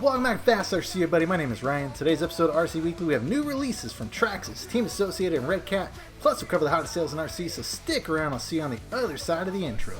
Welcome back to Fast RC, everybody. My name is Ryan. Today's episode of RC Weekly, we have new releases from Traxxas, Team Associated, and Redcat. Plus, we'll cover the hottest sales in RC, so stick around. I'll see you on the other side of the intro.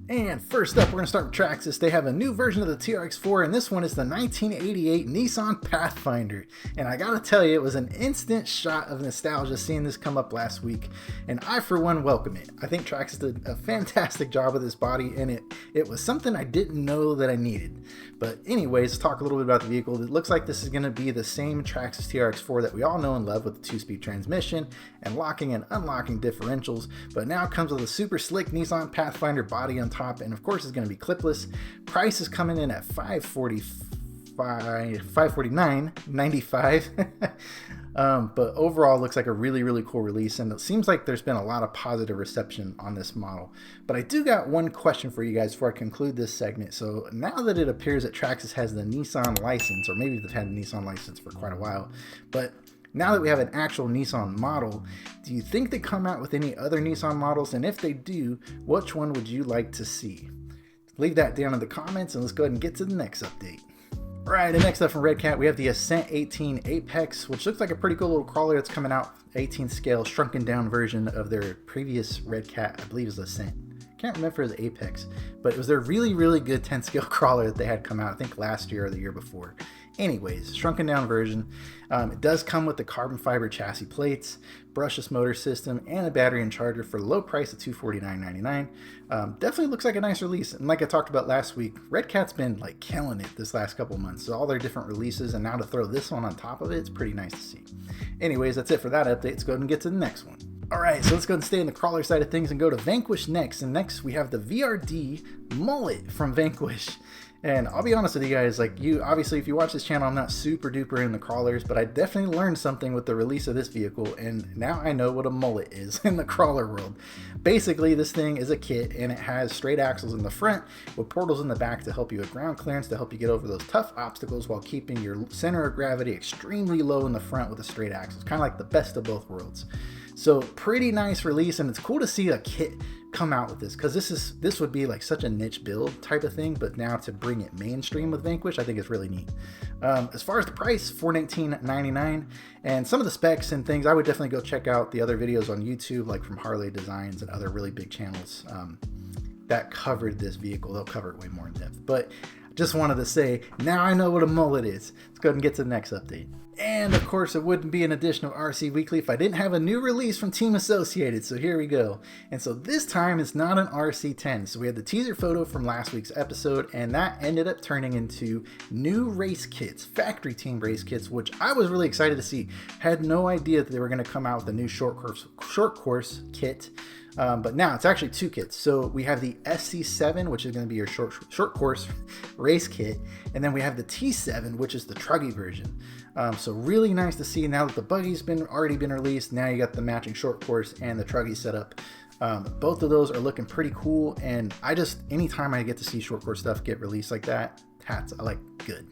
And first up, we're going to start with Traxxas. They have a new version of the TRX4, and this one is the 1988 Nissan Pathfinder. And I gotta tell you, it was an instant shot of nostalgia seeing this come up last week, and I, for one, welcome it. I think Traxxas did a fantastic job with this body, and it was something I didn't know that I needed. But anyways, let's talk a little bit about the vehicle. It looks like this is going to be the same Traxxas TRX4 that we all know and love with the 2-speed transmission and locking and unlocking differentials, but now it comes with a super slick Nissan Pathfinder body on top, and of course it's going to be clipless. Price is coming in at $549.95. But overall, it looks like a really cool release, and it seems like there's been a lot of positive reception on this model. But I do got one question for you guys before I conclude this segment. So now that it appears that Traxxas has the Nissan license, or maybe they've had the Nissan license for quite a while, but now that we have an actual Nissan model, do you think they come out with any other Nissan models? And if they do, which one would you like to see? Leave that down in the comments, and let's go ahead and get to the next update. Alright, and next up from Redcat, we have the Ascent 18 Apex, which looks like a pretty cool little crawler that's coming out, 18 scale, shrunken down version of their previous Redcat, I believe is Ascent. Can't remember if it was Apex, but it was their really good 10 scale crawler that they had come out, I think last year or the year before. Anyways, shrunken down version. It does come with the carbon fiber chassis plates, brushless motor system, and a battery and charger for a low price of $249.99. Definitely looks like a nice release, and like I talked about last week, Redcat's been like killing it this last couple months. So all their different releases, and now to throw this one on top of it, it's pretty nice to see. Anyways, that's it for that update. Let's go ahead and get to the next one. Alright, so let's go ahead and stay in the crawler side of things and go to Vaquish next. And next we have the VRD Mullet from Vaquish. And I'll be honest with you guys, like, obviously if you watch this channel, I'm not super duper in the crawlers, but I definitely learned something with the release of this vehicle, and now I know what a mullet is in the crawler world. Basically, this thing is a kit, and it has straight axles in the front with portals in the back to help you with ground clearance, to help you get over those tough obstacles while keeping your center of gravity extremely low in the front with the straight axles. Kind of like the best of both worlds. So pretty nice release, and it's cool to see a kit come out with this, because this would be like such a niche build type of thing, but now to bring it mainstream with Vaquish, I think it's really neat. As far as the price, $419.99, and some of the specs and things, I would definitely go check out the other videos on YouTube, like from Harley Designs and other really big channels that covered this vehicle. They'll cover it way more in depth, but just wanted to say, now I know what a mullet is. Let's go ahead and get to the next update. And of course, it wouldn't be an edition of RC Weekly if I didn't have a new release from Team Associated, so here we go. And so this time it's not an RC10. So we had the teaser photo from last week's episode, and that ended up turning into new race kits, factory team race kits, which I was really excited to see. Had no idea that they were going to come out with a new short course kit. But now it's actually two kits. So we have the SC7, which is going to be your short course race kit, and then we have the T7, which is the truggy version. So really nice to see now that the buggy's already been released. Now you got the matching short course and the truggy setup. Both of those are looking pretty cool, and anytime I get to see short course stuff get released like that, I like good.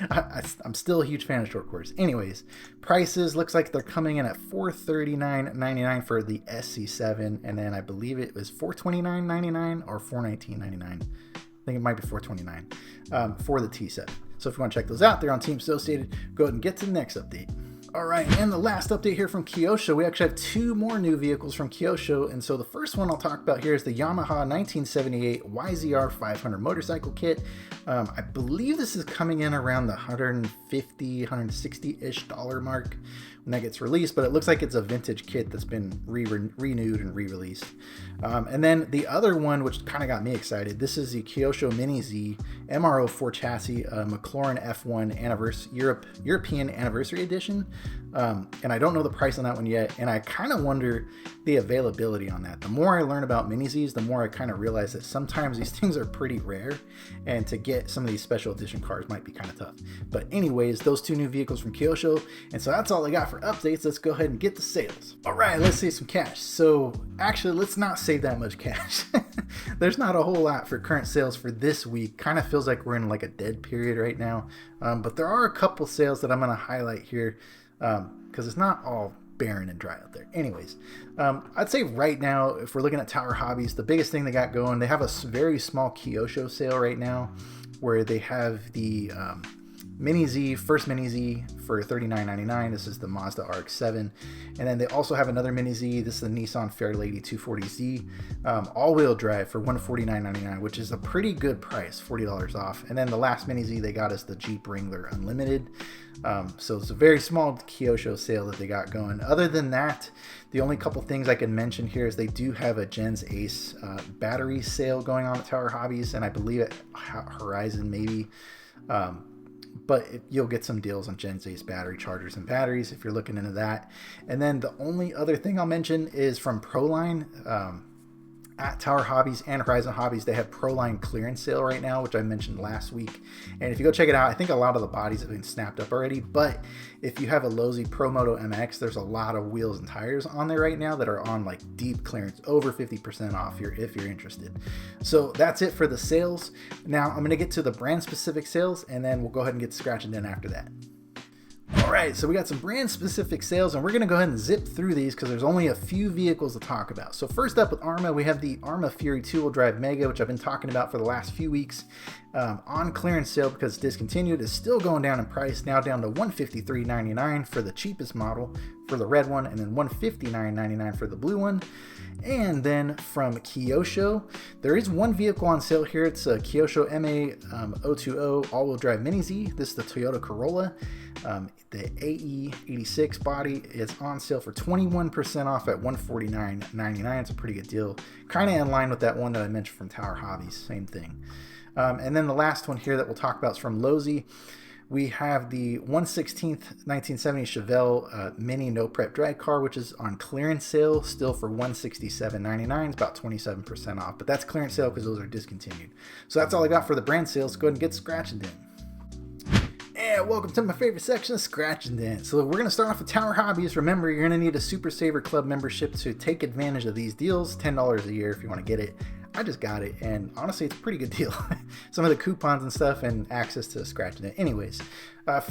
I'm still a huge fan of short course. Anyways, prices looks like they're coming in at $439.99 for the SC7, and then I believe it was $429.99 or $419.99. I think it might be $429 for the T7. So if you want to check those out, they're on Team Associated. Go ahead and get to the next update. Alright, and the last update here from Kyosho. We actually have two more new vehicles from Kyosho, and so the first one I'll talk about here is the Yamaha 1978 YZR 500 motorcycle kit. I believe this is coming in around the $150, $160-ish mark when that gets released, but it looks like it's a vintage kit that's been renewed and re-released. And then the other one, which kind of got me excited, this is the Kyosho Mini Z MR04 chassis, McLaren F1 European Anniversary Edition. And I don't know the price on that one yet, and I kind of wonder the availability on that. The more I learn about Mini Zs, the more I kind of realize that sometimes these things are pretty rare, and to get some of these special edition cars might be kind of tough. But anyways, those two new vehicles from Kyosho, and so that's all I got for updates. Let's go ahead and get the sales. All right, let's save some cash. So actually, let's not save that much cash. There's not a whole lot for current sales for this week. Kind of feels like we're in like a dead period right now, but there are a couple sales that I'm going to highlight here because it's not all barren and dry out there. Anyways, I'd say right now, if we're looking at Tower Hobbies, the biggest thing they got going, they have a very small Kyosho sale right now. where they have the Mini Z, first Mini Z for $39.99. This is the Mazda RX-7. And then they also have another Mini Z. This is the Nissan Fairlady 240Z, all-wheel drive for $149.99, which is a pretty good price, $40 off. And then the last Mini Z they got is the Jeep Wrangler Unlimited. So it's a very small Kyosho sale that they got going. Other than that, the only couple things I can mention here is they do have a Gens Ace battery sale going on at Tower Hobbies, and I believe at Horizon maybe. But you'll get some deals on Gens Ace battery chargers and batteries if you're looking into that. And then the only other thing I'll mention is from Proline. At Tower Hobbies and Horizon Hobbies, they have Proline clearance sale right now, which I mentioned last week. And if you go check it out, I think a lot of the bodies have been snapped up already. But if you have a Losi ProMoto MX, there's a lot of wheels and tires on there right now that are on like deep clearance, over 50% off if you're interested. So that's it for the sales. Now I'm going to get to the brand specific sales, and then we'll go ahead and get scratching in after that. Alright, so we got some brand specific sales, and we're going to go ahead and zip through these because there's only a few vehicles to talk about. So first up with Arrma, we have the Arrma Fury 2-wheel drive Mega, which I've been talking about for the last few weeks. On clearance sale because it's discontinued, is still going down in price, now down to $153.99 for the cheapest model for the red one, and then $159.99 for the blue one. And then from Kyosho, there is one vehicle on sale here. It's a Kyosho MA020 all-wheel drive Mini Z. This is the Toyota Corolla. The AE86 body is on sale for 21% off at $149.99. It's a pretty good deal. Kind of in line with that one that I mentioned from Tower Hobbies. Same thing. And then the last one here that we'll talk about is from Losi. We have the 1/16th 1970 Chevelle Mini No Prep drag car, which is on clearance sale still for $167.99. It's about 27% off, but that's clearance sale because those are discontinued. So that's all I got for the brand sales. Go ahead and get scratching then. And welcome to my favorite section of Scratch and Dent. So we're going to start off with Tower Hobbies. Remember, you're going to need a Super Saver Club membership to take advantage of these deals. $10 a year if you want to get it. I just got it, and honestly, it's a pretty good deal. Some of the coupons and stuff, and access to Scratch and Dent. Anyways,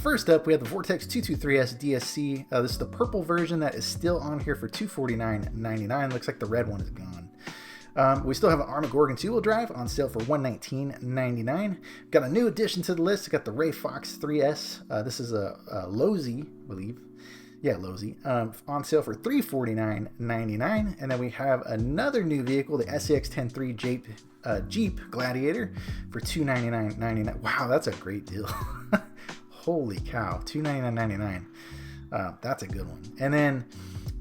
first up, we have the Vortex 223S DSC. This is the purple version that is still on here for $249.99. Looks like the red one is gone. We still have an Arrma Gorgon 2-wheel drive on sale for $119.99. Got a new addition to the list. We got the Ray Fox 3S. This is a Losi, I believe. Yeah, Losi. On sale for $349.99. And then we have another new vehicle, the SCX-10-3 Jeep Gladiator for $299.99. Wow, that's a great deal. Holy cow, $299.99. That's a good one. And then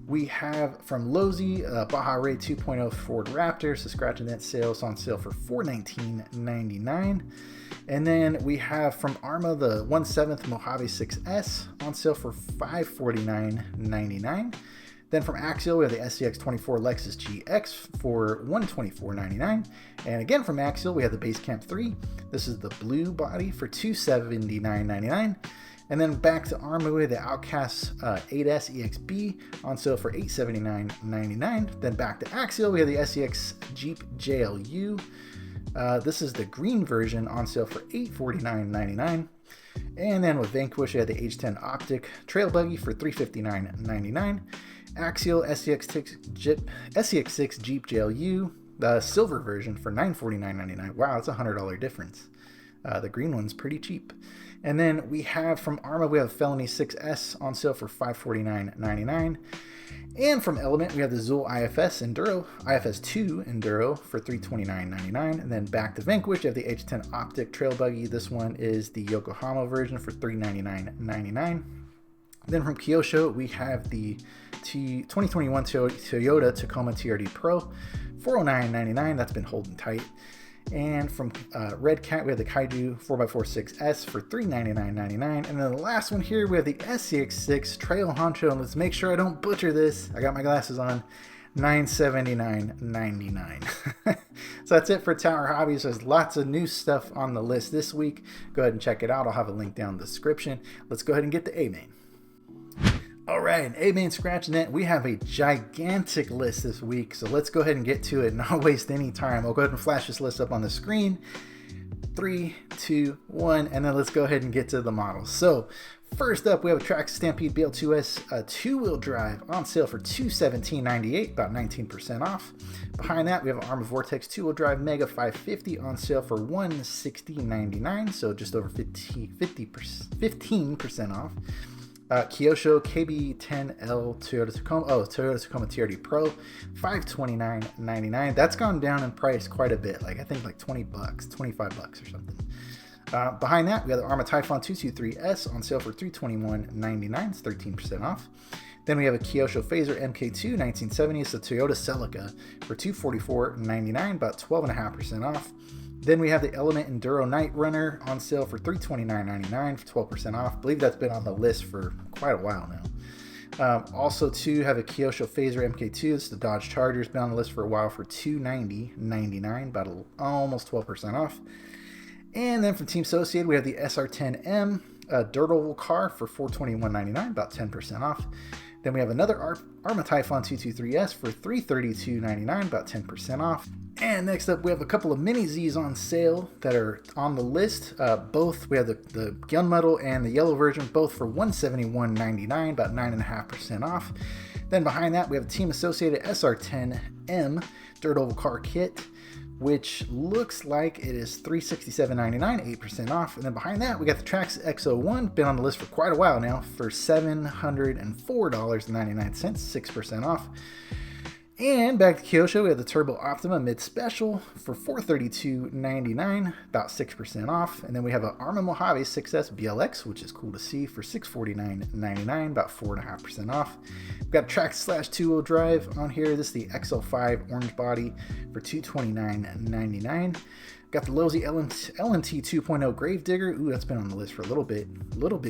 we have from Losi, Baja Ray 2.0 Ford Raptor. So Scratch and Dent sales on sale for $419.99. And then we have from Arrma the 1/7th Mojave 6S on sale for $549.99. Then from Axial, we have the SCX24 Lexus GX for $124.99. And again from Axial, we have the Basecamp 3. This is the blue body for $279.99. And then back to Arrma, we have the Outcast 8S EXB on sale for $879.99. Then back to Axial, we have the SCX Jeep JLU. This is the green version on sale for $849.99. And then with Vaquish, we had the H10 Optic Trail Buggy for $359.99. Axial SCX6 Jeep JLU, the silver version for $949.99. Wow, that's a $100 difference. The green one's pretty cheap. And then we have from Arrma, we have Felony 6S on sale for $549.99. And from Element, we have the Zool IFS Enduro, IFS 2 Enduro for $329.99. And then back to Vanquish, you have the H10 Optic Trail Buggy. This one is the Yokohama version for $399.99. Then from Kyosho, we have the 2021 Toyota Tacoma TRD Pro, $409.99. That's been holding tight. And from Redcat, we have the Kaiju 4x4 6S for $399.99. And then the last one here, we have the SCX6 Trail Honcho. And let's make sure I don't butcher this. I got my glasses on. $979.99. So that's it for Tower Hobbies. There's lots of new stuff on the list this week. Go ahead and check it out. I'll have a link down in the description. Let's go ahead and get to Amain. All right, Amain Scratch and Dent, we have a gigantic list this week, so let's go ahead and get to it and not waste any time. I'll go ahead and flash this list up on the screen. 3, 2, 1, and then let's go ahead and get to the models. So first up, we have a Traxxas Stampede BL2S, a two-wheel drive, on sale for $217.98, about 19% off. Behind that, we have an Arrma Vortex two-wheel drive Mega 550 on sale for $160.99, so just over 15% off. Kyosho KB10L Toyota Tacoma TRD Pro, $529.99. That's gone down in price quite a bit, like I think like $20, $25 or something. Behind that, we have the Arrma Typhon 223S on sale for $321.99. It's 13% off. Then we have a Kyosho Phaser MK2 1970. It's a Toyota Celica for $244.99, about 12.5% off. Then we have the Element Enduro Night Runner on sale for $329.99 for 12% off. I believe that's been on the list for quite a while now. Also, too, have a Kyosho Phaser MK2. It's the Dodge Charger. It's been on the list for a while for $290.99, about almost 12% off. And then from Team Associated, we have the SR10M, a dirt oval car for $421.99, about 10% off. Then we have another Arrma Typhon 223S for $332.99, about 10% off. And next up, we have a couple of Mini Zs on sale that are on the list. Both, we have the gunmetal and the yellow version, both for $171.99, about 9.5% off. Then behind that, we have a Team Associated SR10M dirt oval car kit, which looks like it is $367.99, 8% off. And then behind that, we got the Traxxas X01, been on the list for quite a while now, for $704.99, 6% off. And back to Kyosho, we have the Turbo Optima Mid Special for $432.99, about 6% off. And then we have an Arrma Mojave 6S BLX, which is cool to see, for $649.99, about 4.5% off. We've got Traxxas two-wheel drive on here. This is the XL5 orange body for $229.99. Got the Lowe's LMT 2.0 Gravedigger. Ooh, that's been on the list for a little bit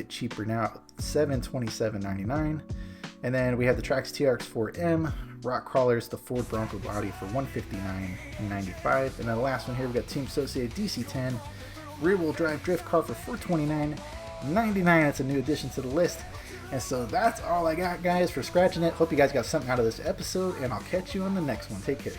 cheaper now, $727.99. And then we have the Traxxas TRX4M Rock Crawlers, the Ford Bronco body for $159.95. And then the last one here, we got Team Associated DC10 rear-wheel drive drift car for $429.99. That's a new addition to the list. And so that's all I got, guys, for Scratching It. Hope you guys got something out of this episode, and I'll catch you on the next one. Take care.